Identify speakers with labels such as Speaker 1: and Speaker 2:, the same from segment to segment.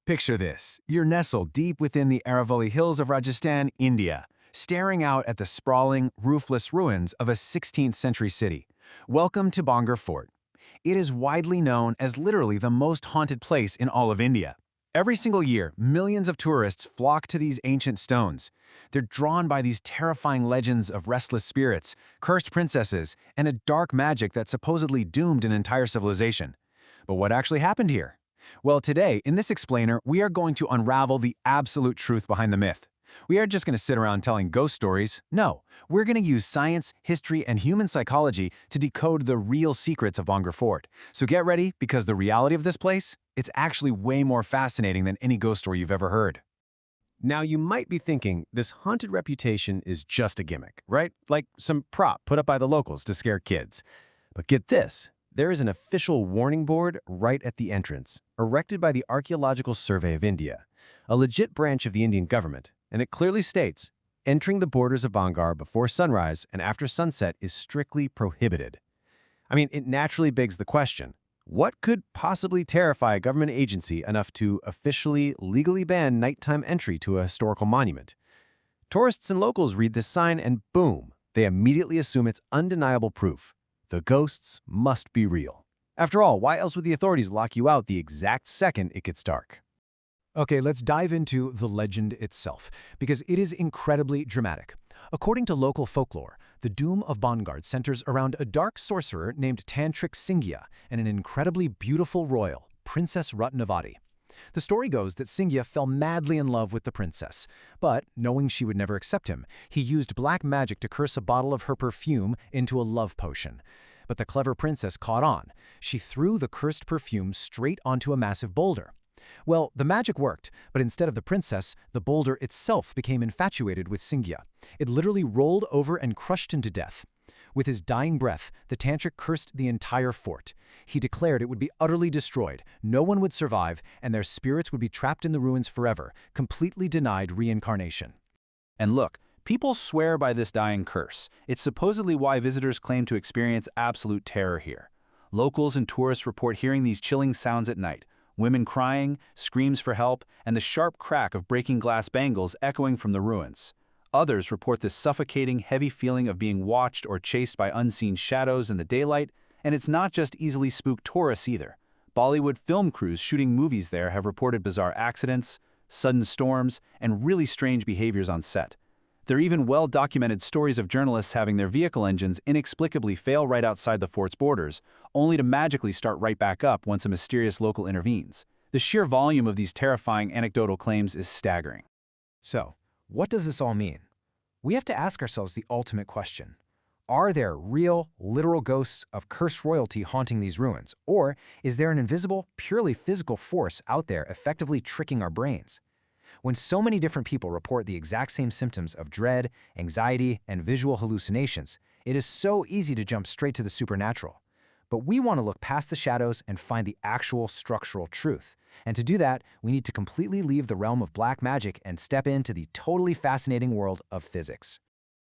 Speaker 1: Picture this. You're nestled deep within the Aravalli Hills of Rajasthan, India, staring out at the sprawling, roofless ruins of a 16th century city. Welcome to Bhangarh Fort. It is widely known as literally the most haunted place in all of India. Every single year, millions of tourists flock to these ancient stones. They're drawn by these terrifying legends of restless spirits, cursed princesses, and a dark magic that supposedly doomed an entire civilization. But what actually happened here? Well, today, in this explainer, we are going to unravel the absolute truth behind the myth. We aren't just going to sit around telling ghost stories. No, we're going to use science, history, and human psychology to decode the real secrets of Bhangarh Fort. So get ready, because the reality of this place, it's actually way more fascinating than any ghost story you've ever heard.
Speaker 2: Now, you might be thinking this haunted reputation is just a gimmick, right? Like some prop put up by the locals to scare kids. But get this. There is an official warning board right at the entrance, erected by the Archaeological Survey of India, a legit branch of the Indian government, and it clearly states, entering the borders of Bhangarh before sunrise and after sunset is strictly prohibited. I mean, it naturally begs the question, what could possibly terrify a government agency enough to officially, legally ban nighttime entry to a historical monument? Tourists and locals read this sign and boom, they immediately assume it's undeniable proof. The ghosts must be real. After all, why else would the authorities lock you out the exact second it gets dark?
Speaker 1: Okay, let's dive into the legend itself, because it is incredibly dramatic. According to local folklore, the doom of Bhangarh centers around a dark sorcerer named Tantric Singya and an incredibly beautiful royal, Princess Ratnavati. The story goes that Singya fell madly in love with the princess, but knowing she would never accept him, he used black magic to curse a bottle of her perfume into a love potion. But the clever princess caught on. She threw the cursed perfume straight onto a massive boulder. Well, the magic worked, but instead of the princess, the boulder itself became infatuated with Singya. It literally rolled over and crushed him to death. With his dying breath, the tantric cursed the entire fort. He declared it would be utterly destroyed, no one would survive, and their spirits would be trapped in the ruins forever, completely denied reincarnation.
Speaker 3: And look, people swear by this dying curse. It's supposedly why visitors claim to experience absolute terror here. Locals and tourists report hearing these chilling sounds at night. Women crying, screams for help, and the sharp crack of breaking glass bangles echoing from the ruins. Others report this suffocating, heavy feeling of being watched or chased by unseen shadows in the daylight, and it's not just easily spooked tourists either. Bollywood film crews shooting movies there have reported bizarre accidents, sudden storms, and really strange behaviors on set. There are even well-documented stories of journalists having their vehicle engines inexplicably fail right outside the fort's borders, only to magically start right back up once a mysterious local intervenes. The sheer volume of these terrifying anecdotal claims is staggering.
Speaker 1: So, what does this all mean? We have to ask ourselves the ultimate question. Are there real, literal ghosts of cursed royalty haunting these ruins? Or is there an invisible, purely physical force out there effectively tricking our brains? When so many different people report the exact same symptoms of dread, anxiety, and visual hallucinations, it is so easy to jump straight to the supernatural. But we want to look past the shadows and find the actual structural truth. And to do that, we need to completely leave the realm of black magic and step into the totally fascinating world of physics.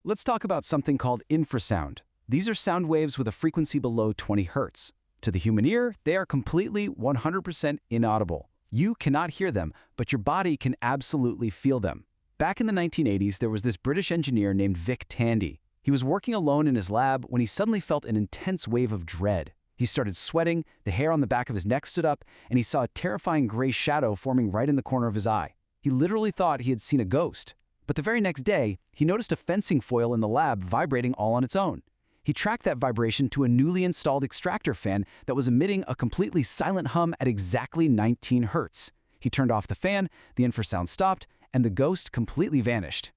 Speaker 2: Let's talk about something called infrasound. These are sound waves with a frequency below 20 hertz. To the human ear, they are completely 100% inaudible. You cannot hear them, but your body can absolutely feel them. Back in the 1980s, there was this British engineer named Vic Tandy. He was working alone in his lab when he suddenly felt an intense wave of dread. He started sweating, the hair on the back of his neck stood up, and he saw a terrifying gray shadow forming right in the corner of his eye. He literally thought he had seen a ghost. But the very next day, he noticed a fencing foil in the lab vibrating all on its own. He tracked that vibration to a newly installed extractor fan that was emitting a completely silent hum at exactly 19 hertz. He turned off the fan, the infrasound stopped, and the ghost completely vanished.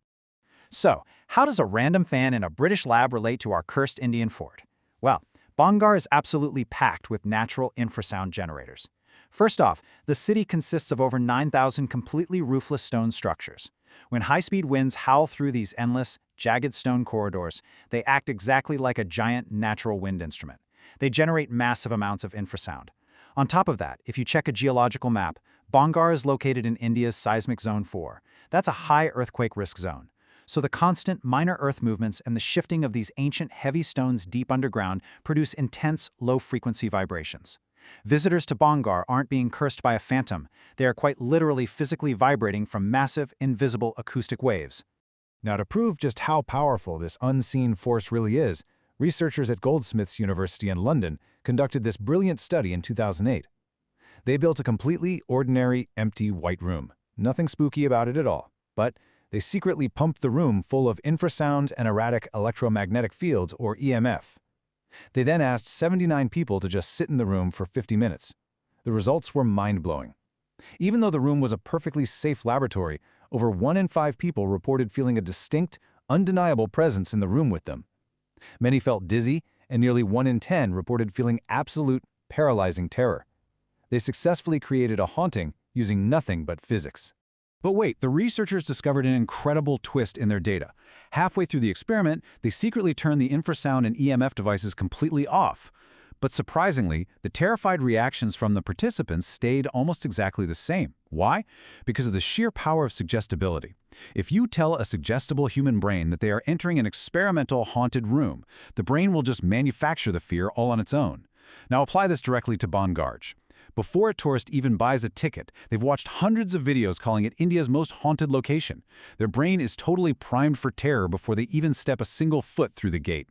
Speaker 4: So, how does a random fan in a British lab relate to our cursed Indian fort? Well, Bhangarh is absolutely packed with natural infrasound generators. First off, the city consists of over 9,000 completely roofless stone structures. When high-speed winds howl through these endless, jagged stone corridors, they act exactly like a giant natural wind instrument. They generate massive amounts of infrasound. On top of that, if you check a geological map, Bhangarh is located in India's seismic zone 4. That's a high earthquake risk zone. So the constant minor earth movements and the shifting of these ancient heavy stones deep underground produce intense low-frequency vibrations. Visitors to Bhangarh aren't being cursed by a phantom. They are quite literally physically vibrating from massive, invisible acoustic waves.
Speaker 5: Now, to prove just how powerful this unseen force really is, researchers at Goldsmiths University in London conducted this brilliant study in 2008. They built a completely ordinary, empty white room. Nothing spooky about it at all. But they secretly pumped the room full of infrasound and erratic electromagnetic fields, or EMF. They then asked 79 people to just sit in the room for 50 minutes. The results were mind-blowing. Even though the room was a perfectly safe laboratory, over 1 in 5 people reported feeling a distinct, undeniable presence in the room with them. Many felt dizzy, and nearly 1 in 10 reported feeling absolute, paralyzing terror. They successfully created a haunting using nothing but physics.
Speaker 3: But wait, the researchers discovered an incredible twist in their data. Halfway through the experiment, they secretly turned the infrasound and EMF devices completely off. But surprisingly, the terrified reactions from the participants stayed almost exactly the same. Why? Because of the sheer power of suggestibility. If you tell a suggestible human brain that they are entering an experimental haunted room, the brain will just manufacture the fear all on its own. Now apply this directly to Bhangarh. Before a tourist even buys a ticket, they've watched hundreds of videos calling it India's most haunted location. Their brain is totally primed for terror before they even step a single foot through the gate.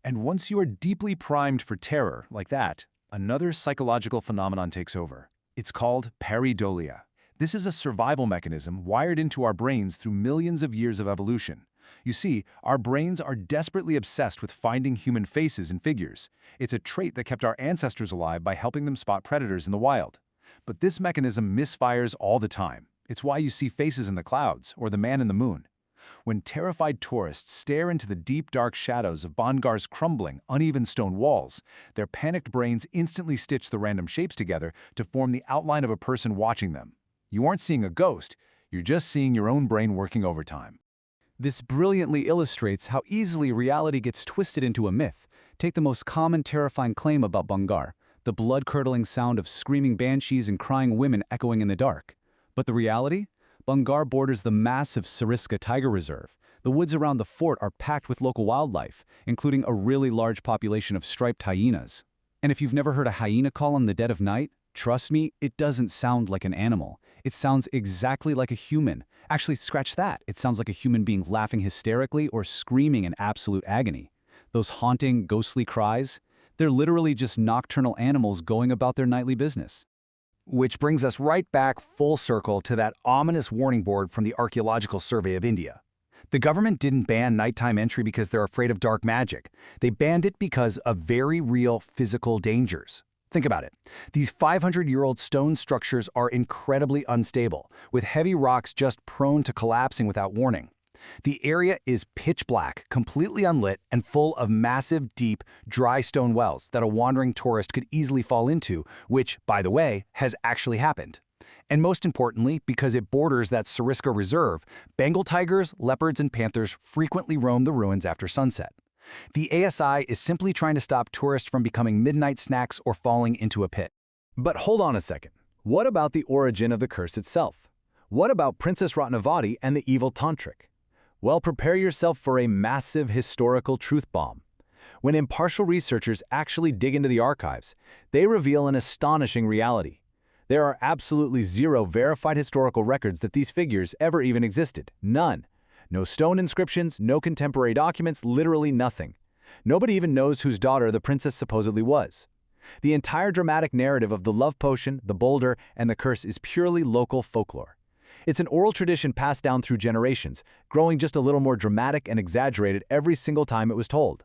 Speaker 3: And once you are deeply primed for terror, like that, another psychological phenomenon takes over. It's called pareidolia. This is a survival mechanism wired into our brains through millions of years of evolution. You see, our brains are desperately obsessed with finding human faces and figures. It's a trait that kept our ancestors alive by helping them spot predators in the wild. But this mechanism misfires all the time. It's why you see faces in the clouds or the man in the moon. When terrified tourists stare into the deep, dark shadows of Bhangarh's crumbling, uneven stone walls, their panicked brains instantly stitch the random shapes together to form the outline of a person watching them. You aren't seeing a ghost, you're just seeing your own brain working overtime.
Speaker 2: This brilliantly illustrates how easily reality gets twisted into a myth. Take the most common terrifying claim about Bhangarh, the blood-curdling sound of screaming banshees and crying women echoing in the dark. But the reality? Bhangarh borders the massive Sariska Tiger Reserve. The woods around the fort are packed with local wildlife, including a really large population of striped hyenas. And if you've never heard a hyena call in the dead of night, trust me, it doesn't sound like an animal. It sounds exactly like a human. Actually, scratch that. It sounds like a human being laughing hysterically or screaming in absolute agony. Those haunting, ghostly cries, they're literally just nocturnal animals going about their nightly business.
Speaker 1: Which brings us right back full circle to that ominous warning board from the Archaeological Survey of India. The government didn't ban nighttime entry because they're afraid of dark magic. They banned it because of very real physical dangers. Think about it. These 500-year-old stone structures are incredibly unstable, with heavy rocks just prone to collapsing without warning. The area is pitch black, completely unlit, and full of massive, deep, dry stone wells that a wandering tourist could easily fall into, which, by the way, has actually happened. And most importantly, because it borders that Sariska Reserve, Bengal tigers, leopards, and panthers frequently roam the ruins after sunset. The ASI is simply trying to stop tourists from becoming midnight snacks or falling into a pit.
Speaker 5: But hold on a second. What about the origin of the curse itself? What about Princess Ratnavati and the evil tantric? Well, prepare yourself for a massive historical truth bomb. When impartial researchers actually dig into the archives, they reveal an astonishing reality. There are absolutely zero verified historical records that these figures ever even existed. None. No stone inscriptions, no contemporary documents, literally nothing. Nobody even knows whose daughter the princess supposedly was. The entire dramatic narrative of the love potion, the boulder, and the curse is purely local folklore. It's an oral tradition passed down through generations, growing just a little more dramatic and exaggerated every single time it was told.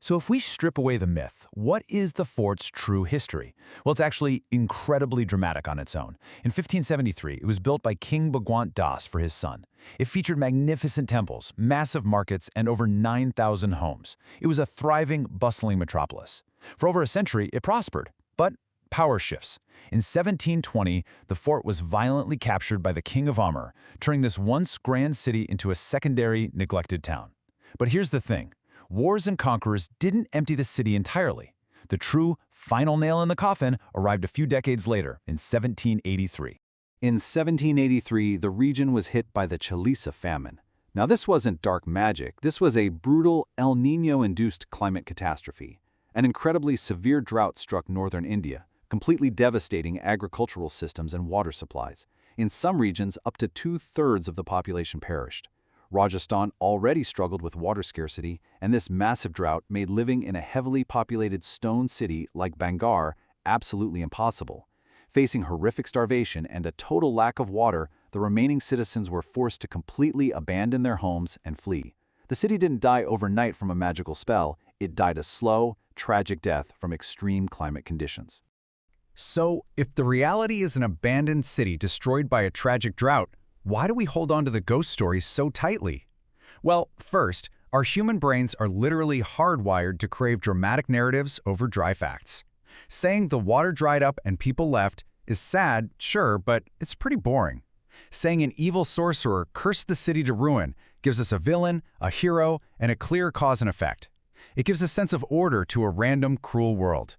Speaker 1: So if we strip away the myth, what is the fort's true history? Well, it's actually incredibly dramatic on its own. In 1573, it was built by King Bhagwant Das for his son. It featured magnificent temples, massive markets, and over 9,000 homes. It was a thriving, bustling metropolis. For over a century, it prospered, but power shifts. In 1720, the fort was violently captured by the King of Amur, turning this once grand city into a secondary, neglected town. But here's the thing. Wars and conquerors didn't empty the city entirely. The true final nail in the coffin arrived a few decades later, in 1783.
Speaker 3: In 1783, the region was hit by the Chalisa famine. Now, this wasn't dark magic. This was a brutal El Niño-induced climate catastrophe. An incredibly severe drought struck northern India, completely devastating agricultural systems and water supplies. In some regions, up to 2/3 of the population perished. Rajasthan already struggled with water scarcity, and this massive drought made living in a heavily populated stone city like Bhangarh absolutely impossible. Facing horrific starvation and a total lack of water, the remaining citizens were forced to completely abandon their homes and flee. The city didn't die overnight from a magical spell, it died a slow, tragic death from extreme climate conditions.
Speaker 5: So, if the reality is an abandoned city destroyed by a tragic drought, why do we hold on to the ghost stories so tightly? Well, first, our human brains are literally hardwired to crave dramatic narratives over dry facts. Saying the water dried up and people left is sad, sure, but it's pretty boring. Saying an evil sorcerer cursed the city to ruin gives us a villain, a hero, and a clear cause and effect. It gives a sense of order to a random, cruel world.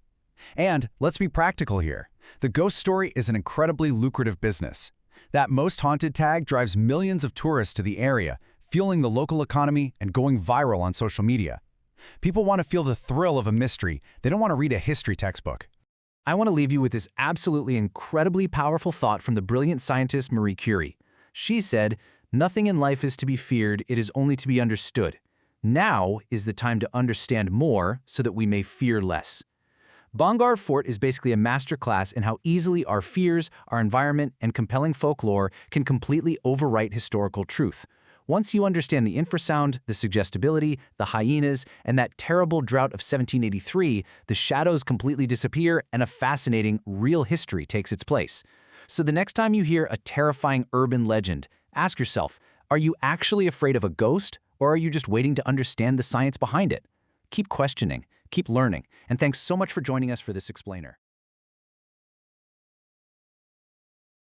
Speaker 5: And let's be practical here. The ghost story is an incredibly lucrative business. That most haunted tag drives millions of tourists to the area, fueling the local economy and going viral on social media. People want to feel the thrill of a mystery. They don't want to read a history textbook.
Speaker 1: I want to leave you with this absolutely incredibly powerful thought from the brilliant scientist Marie Curie. She said, "Nothing in life is to be feared, it is only to be understood. Now is the time to understand more so that we may fear less." Bhangarh Fort is basically a masterclass in how easily our fears, our environment, and compelling folklore can completely overwrite historical truth. Once you understand the infrasound, the suggestibility, the hyenas, and that terrible drought of 1783, the shadows completely disappear and a fascinating, real history takes its place. So the next time you hear a terrifying urban legend, ask yourself, are you actually afraid of a ghost, or are you just waiting to understand the science behind it? Keep questioning, keep learning, and thanks so much for joining us for this explainer.